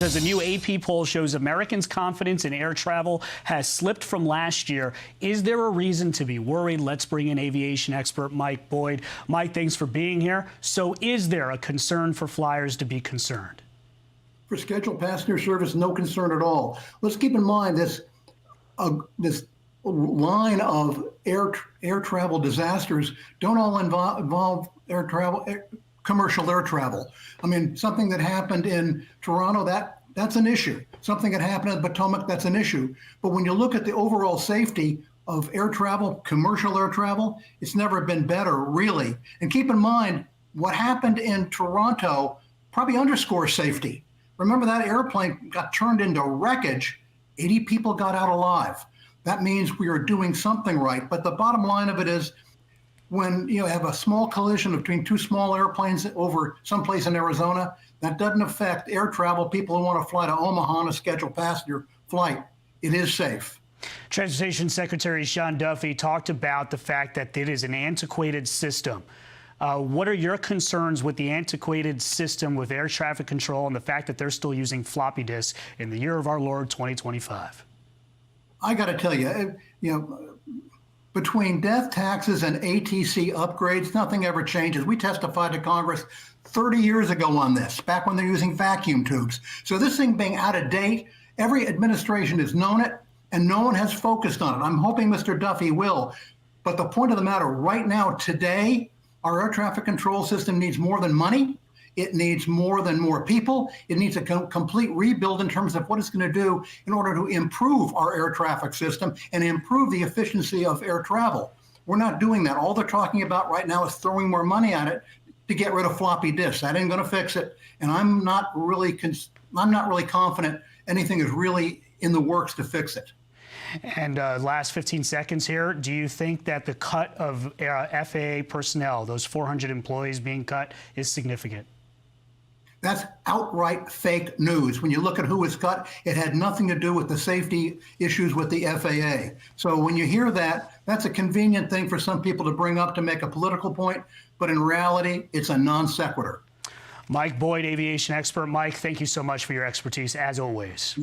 As a new AP poll shows, Americans' confidence in air travel has slipped from last year. Is there a reason to be worried? Let's bring in aviation expert Mike Boyd. Mike, thanks for being here. So is there a concern for flyers to be concerned? For scheduled passenger service, no concern at all. Let's keep in mind this line of air travel disasters don't all involve air travel. Commercial air travel. I mean, something that happened in Toronto, that's an issue. Something that happened in Potomac, that's an issue. But when you look at the overall safety of air travel, commercial air travel, it's never been better, really. And keep in mind, what happened in Toronto probably underscores safety. Remember, that airplane got turned into wreckage. 80 people got out alive. That means we are doing something right. But the bottom line of it is, when you have a small collision between two small airplanes over someplace in Arizona, that doesn't affect air travel. People who want to fly to Omaha on a scheduled passenger flight, it is safe. Transportation Secretary Sean Duffy talked about the fact that it is an antiquated system. What are your concerns with the antiquated system with air traffic control and the fact that they're still using floppy disks in the year of our Lord 2025? I got to tell you, between death taxes and ATC upgrades, nothing ever changes. We testified to Congress 30 years ago on this, back when they're using vacuum tubes. So this thing being out of date, every administration has known it, and no one has focused on it. I'm hoping Mr. Duffy will. But the point of the matter right now, today, our air traffic control system needs more than money. It needs more than more people. It needs a complete rebuild in terms of what it's going to do in order to improve our air traffic system and improve the efficiency of air travel. We're not doing that. All they're talking about right now is throwing more money at it to get rid of floppy disks. That ain't going to fix it. And I'm not really confident anything is really in the works to fix it. And last 15 seconds here, do you think that the cut of FAA personnel, those 400 employees being cut, is significant? That's outright fake news. When you look at who was cut, it had nothing to do with the safety issues with the FAA. So when you hear that, that's a convenient thing for some people to bring up to make a political point, but in reality, it's a non sequitur. Mike Boyd, aviation expert. Mike, thank you so much for your expertise, as always.